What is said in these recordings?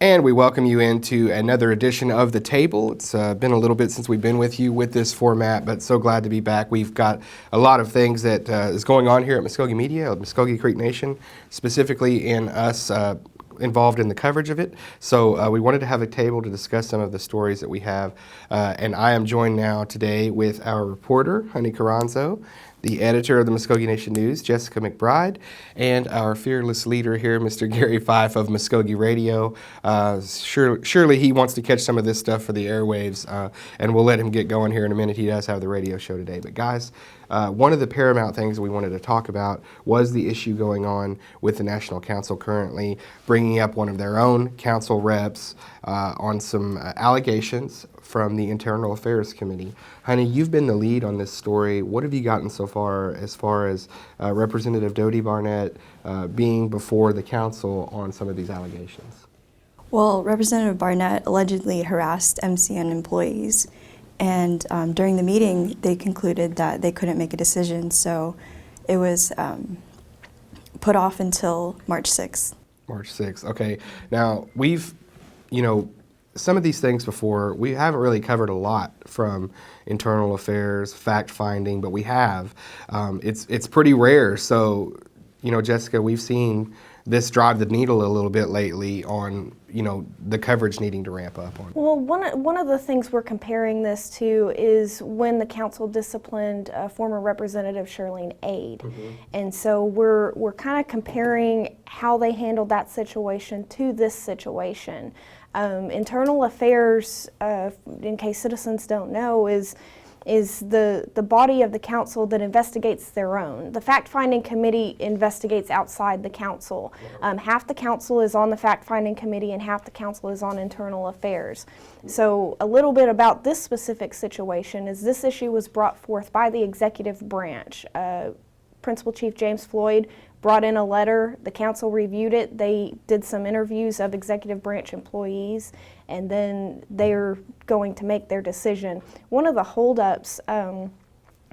And we welcome you into another edition of The Table. It's been a little bit since we've been with you with this format, but so glad to be back. We've got a lot of things that is going on here at Mvskoke Media, at Mvskoke Creek Nation, specifically in us involved in the coverage of it. So we wanted to have a table to discuss some of the stories that we have. And I am joined now today with our reporter, Honey Carranzo, the editor of the Mvskoke Nation News, Jessica McBride, and our fearless leader here, Mr. Gary Fife of Mvskoke Radio. Surely he wants to catch some of this stuff for the airwaves, and we'll let him get going here in a minute. He does have the radio show today. But guys, one of the paramount things we wanted to talk about was the issue going on with the National Council currently, bringing up one of their own council reps on some allegations from the Internal Affairs Committee. Honey, you've been the lead on this story. What have you gotten so far as Representative Dodie Barnett being before the council on some of these allegations? Well, Representative Barnett allegedly harassed MCN employees, and during the meeting, they concluded that they couldn't make a decision, so it was put off until March 6th. March 6th, okay. Now, we've, some of these things before, we haven't really covered a lot from internal affairs, fact-finding, but we have. It's pretty rare, so, Jessica, we've seen this drive the needle a little bit lately on, the coverage needing to ramp up on. Well, one of the things we're comparing this to is when the council disciplined former Representative Shirlene Aid. Mm-hmm. And so we're kind of comparing how they handled that situation to this situation. Internal affairs, in case citizens don't know, is the body of the council that investigates their own. The fact-finding committee investigates outside the council. Half the council is on the fact-finding committee and half the council is on internal affairs. So a little bit about this specific situation is this issue was brought forth by the executive branch. Principal Chief James Floyd brought in a letter, the council reviewed it, they did some interviews of executive branch employees, and then they're going to make their decision. One of the holdups, while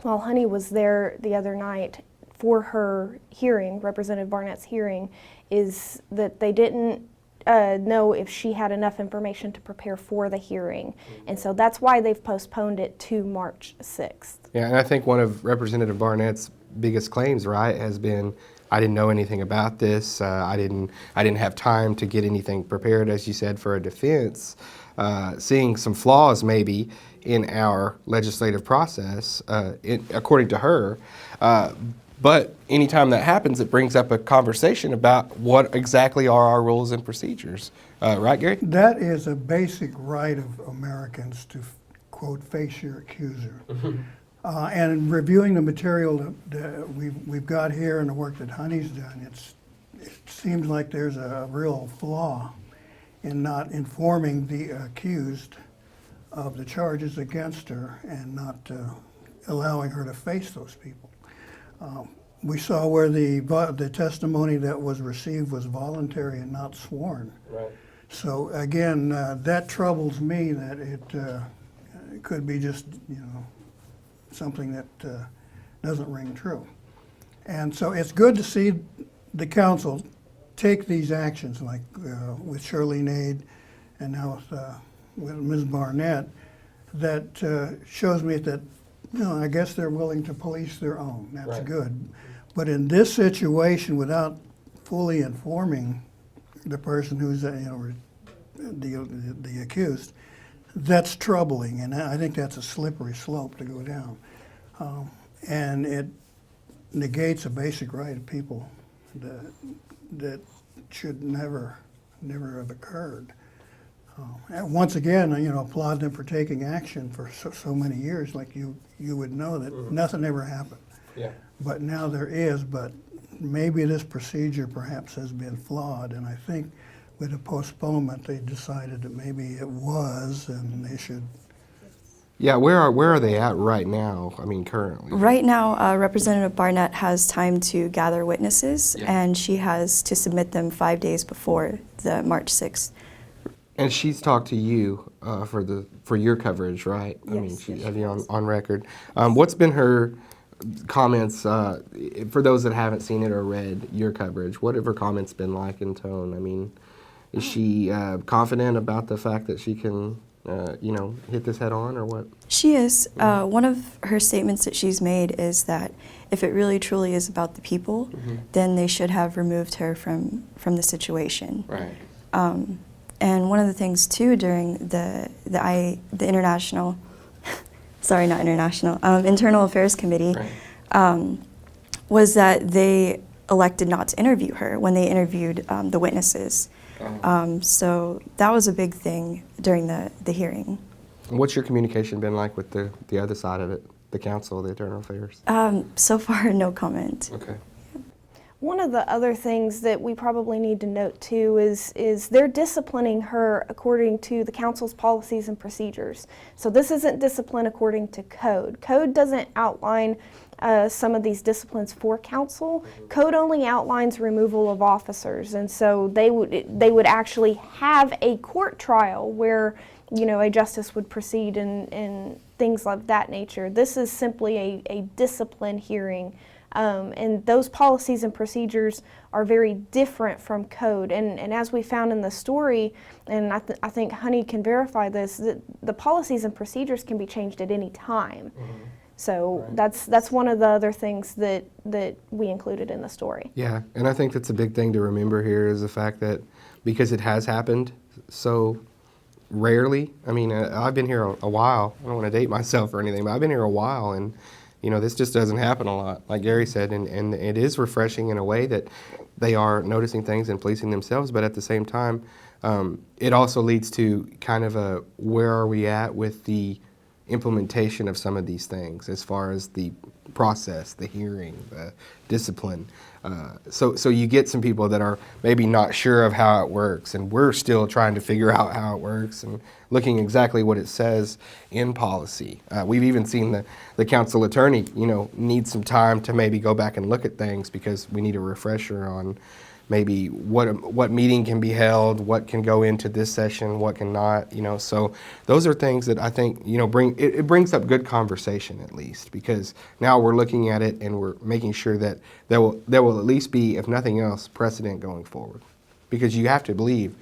Honey was there the other night for her hearing, Representative Barnett's hearing, is that they didn't know if she had enough information to prepare for the hearing. And so that's why they've postponed it to March 6th. Yeah, and I think one of Representative Barnett's biggest claims, right, has been, I didn't know anything about this. I didn't have time to get anything prepared, as you said, for a defense. Seeing some flaws maybe in our legislative process, according to her. But anytime that happens, it brings up a conversation about what exactly are our rules and procedures. Right, Gary? That is a basic right of Americans to, quote, face your accuser. And reviewing the material that we've got here and the work that Honey's done, it seems like there's a real flaw in not informing the accused of the charges against her and not allowing her to face those people. We saw where the testimony that was received was voluntary and not sworn. Right. So again, that troubles me that it could be just, something that doesn't ring true. And so it's good to see the council take these actions, like with Shirlene Aid and now with Ms. Barnett, that shows me that, I guess they're willing to police their own. That's right. Good. But in this situation, without fully informing the person who's the accused, that's troubling, and I think that's a slippery slope to go down. And it negates a basic right of people that should never have occurred. And once again, applaud them for taking action for so many years. Like you would know that nothing ever happened. Yeah. But now there is, but maybe this procedure perhaps has been flawed, and I think with a postponement, they decided that maybe it was, and they should. Yeah, where are they at right now? I mean, currently. Right now, Representative Barnett has time to gather witnesses, and she has to submit them 5 days before the March 6th. And she's talked to you for your coverage, right? Yes. I mean, she have you on record. What's been her comments for those that haven't seen it or read your coverage? What have her comments been like in tone? I mean, Is she confident about the fact that she can, hit this head on, or what? She is. One of her statements that she's made is that if it really truly is about the people, then they should have removed her from the situation. Right. And one of the things too during the international, sorry, not international, Internal Affairs Committee, Right. Was that they elected not to interview her when they interviewed the witnesses. So that was a big thing during the hearing. What's your communication been like with the other side of it, the council, the Internal Affairs? So far, no comment. Okay. One of the other things that we probably need to note too is they're disciplining her according to the council's policies and procedures. So this isn't discipline according to code. Code doesn't outline some of these disciplines for council. Code only outlines removal of officers, and so they would actually have a court trial where a justice would proceed and things of that nature. This is simply a discipline hearing. And those policies and procedures are very different from code. And as we found in the story, and I think Honey can verify this, that the policies and procedures can be changed at any time. So that's one of the other things that we included in the story. Yeah, and I think that's a big thing to remember here is the fact that because it has happened so rarely. I mean, I've been here a while. I don't want to date myself or anything, but I've been here a while, and this just doesn't happen a lot, like Gary said, and it is refreshing in a way that they are noticing things and policing themselves, but at the same time, it also leads to kind of a where are we at with the implementation of some of these things as far as the process, the hearing, the discipline. So you get some people that are maybe not sure of how it works, and we're still trying to figure out how it works and looking exactly what it says in policy. We've even seen the council attorney, need some time to maybe go back and look at things because we need a refresher on maybe what meeting can be held, what can go into this session, what cannot, So those are things that I think, it brings up good conversation at least, because now we're looking at it and we're making sure that there will at least be, if nothing else, precedent going forward. Because you have to believe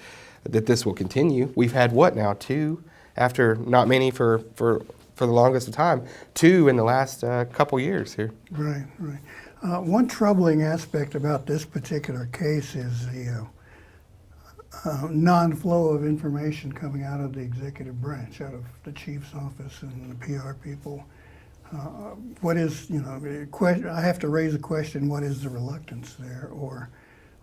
that this will continue. We've had what now, 2, after not many for the longest of time, 2 in the last couple years here. Right. One troubling aspect about this particular case is the non-flow of information coming out of the executive branch, out of the chief's office and the PR people. What is, I have to raise a question, what is the reluctance there? Or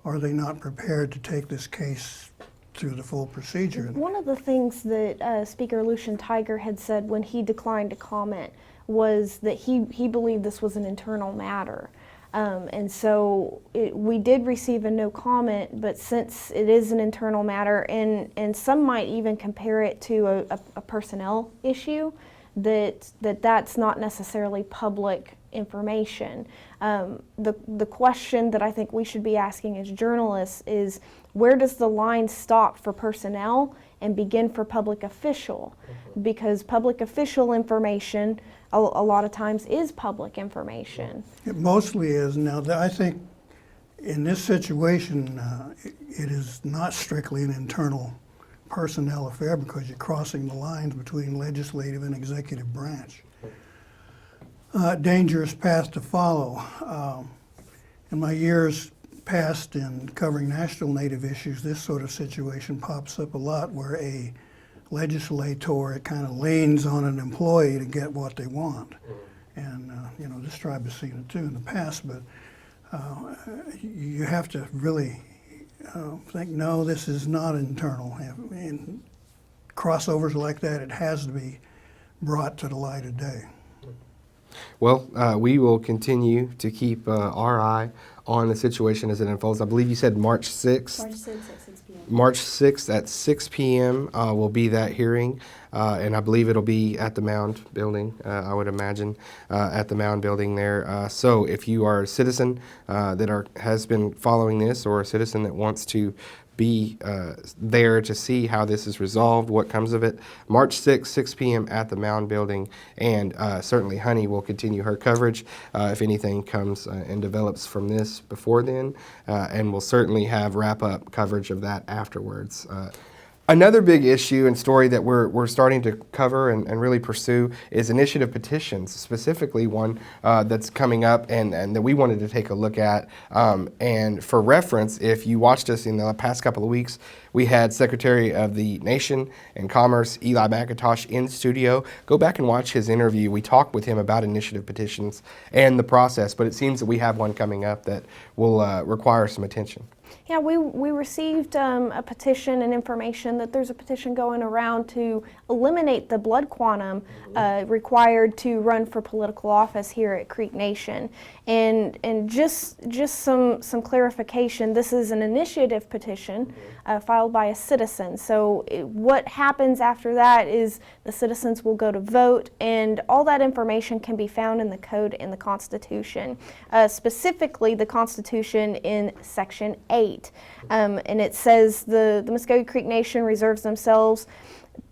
are they not prepared to take this case through the full procedure? One of the things that Speaker Lucian Tiger had said when he declined to comment was that he believed this was an internal matter. And so we did receive a no comment, but since it is an internal matter, and some might even compare it to a personnel issue, that's not necessarily public information. The question that I think we should be asking as journalists is, where does the line stop for personnel and begin for public official? Because public official information a lot of times is public information. It mostly is. Now, I think in this situation, it is not strictly an internal personnel affair because you're crossing the lines between legislative and executive branch. Dangerous path to follow. In my years past in covering national Native issues, this sort of situation pops up a lot where a legislator kind of leans on an employee to get what they want. And, this tribe has seen it too in the past, but you have to really think, no, this is not internal. In crossovers like that, it has to be brought to the light of day. Well, we will continue to keep our eye on the situation as it unfolds. I believe you said March 6th. March 6th at 6 p.m. March 6th at 6 p.m. Will be that hearing, and I believe it'll be at the Mound Building, I would imagine, at the Mound Building there. So if you are a citizen that has been following this, or a citizen that wants to be there to see how this is resolved, what comes of it. March 6th, 6 p.m. at the Mound Building, and certainly Honey will continue her coverage if anything comes and develops from this before then, and we'll certainly have wrap-up coverage of that afterwards. Another big issue and story that we're starting to cover and really pursue is initiative petitions, specifically one that's coming up and that we wanted to take a look at. And for reference, if you watched us in the past couple of weeks, we had Secretary of the Nation and Commerce, Eli McIntosh, in studio. Go back and watch his interview. We talked with him about initiative petitions and the process, but it seems that we have one coming up that will require some attention. Yeah, we received a petition and information that there's a petition going around to eliminate the blood quantum required to run for political office here at Creek Nation. And just some clarification, this is an initiative petition filed by a citizen. So what happens after that is the citizens will go to vote, and all that information can be found in the code and the Constitution. Specifically, the Constitution in Section 8. And it says the Mvskoke Creek Nation reserves themselves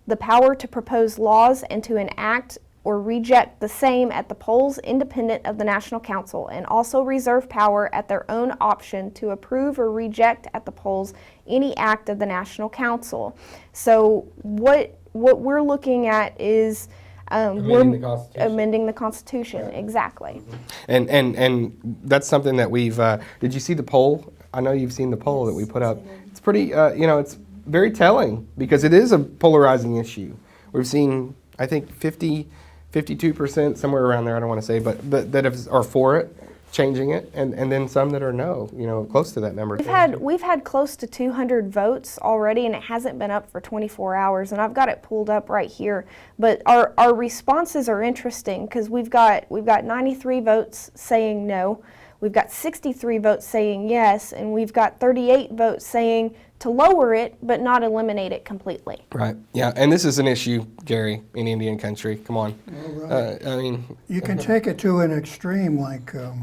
the power to propose laws and to enact or reject the same at the polls independent of the National Council, and also reserve power at their own option to approve or reject at the polls any act of the National Council. So what we're looking at is amending the Constitution. Right. Exactly. And that's something that we've, did you see the poll? I know you've seen the poll that we put up. It's pretty, it's very telling because it is a polarizing issue. We've seen, I think, 52%, somewhere around there, I don't want to say, but that are for it, changing it, and then some that are no, close to that number. We've had close to 200 votes already, and it hasn't been up for 24 hours, and I've got it pulled up right here. But our responses are interesting because we've got 93 votes saying no, we've got 63 votes saying yes, and we've got 38 votes saying to lower it, but not eliminate it completely. Right. Yeah. And this is an issue, Gary, in Indian country. Come on. Right. You can take it to an extreme, like I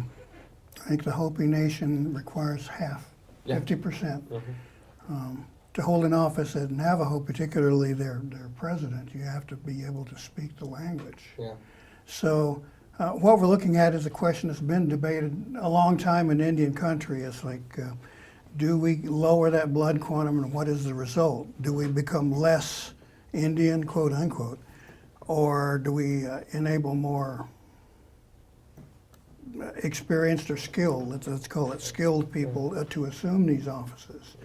think the Hopi Nation requires half, 50%. To hold an office at Navajo, particularly their president, you have to be able to speak the language. Yeah. So what we're looking at is a question that's been debated a long time in Indian country. It's like, do we lower that blood quantum, and what is the result? Do we become less Indian, quote unquote, or do we enable more experienced or skilled, let's call it skilled people, to assume these offices?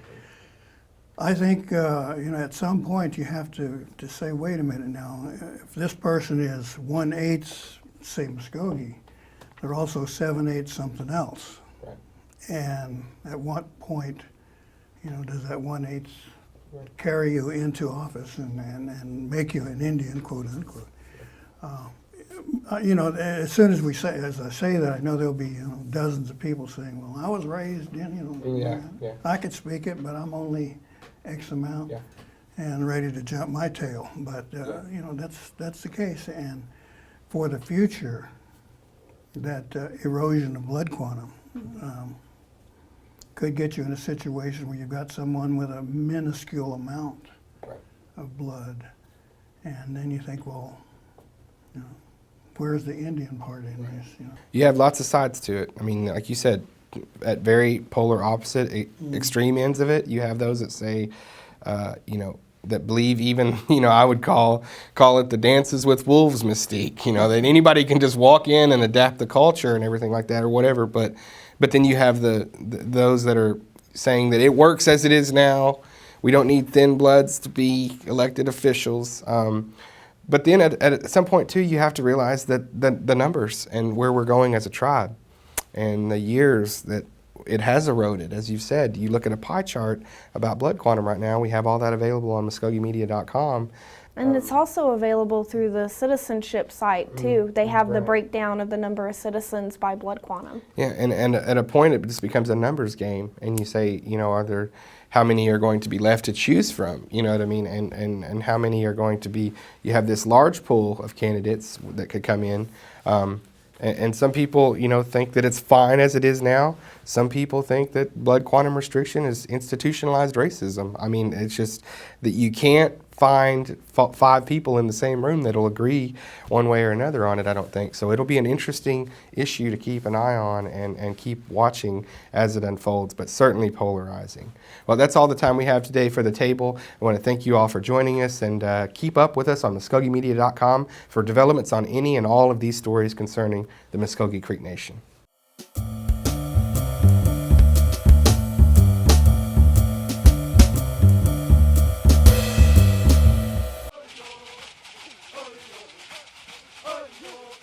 I think at some point you have to say, wait a minute now, if this person is 1/8, say Mvskoke, they're also 7/8 something else. And at what point, does that 1/8 carry you into office and make you an Indian, quote unquote? As soon as I say that, I know there'll be dozens of people saying, "Well, I was raised in, I could speak it, but I'm only X amount, and ready to jump my tail." But that's the case, and for the future, that erosion of blood quantum could get you in a situation where you've got someone with a minuscule amount of blood, and then you think, well, where's the Indian part in this? You have lots of sides to it. I mean, like you said, at very polar opposite extreme ends of it, you have those that say, that believe even, I would call it the dances with wolves mystique, that anybody can just walk in and adapt the culture and everything like that or whatever. But then you have those that are saying that it works as it is now. We don't need thin bloods to be elected officials. But then at some point, too, you have to realize that the numbers and where we're going as a tribe and the years that it has eroded. As you've said, you look at a pie chart about blood quantum right now. We have all that available on MvskokeMedia.com. And it's also available through the citizenship site, too. They have the breakdown of the number of citizens by blood quantum. Yeah, and at a point it just becomes a numbers game, and you say, how many are going to be left to choose from, you know what I mean, and how many are going to be, you have this large pool of candidates that could come in, And some people, think that it's fine as it is now. Some people think that blood quantum restriction is institutionalized racism. I mean, it's just that you can't find 5 people in the same room that'll agree one way or another on it, I don't think. So it'll be an interesting issue to keep an eye on and keep watching as it unfolds, but certainly polarizing. Well, that's all the time we have today for The Table. I want to thank you all for joining us, and keep up with us on MvskokeMedia.com for developments on any and all of these stories concerning the Mvskoke Creek Nation.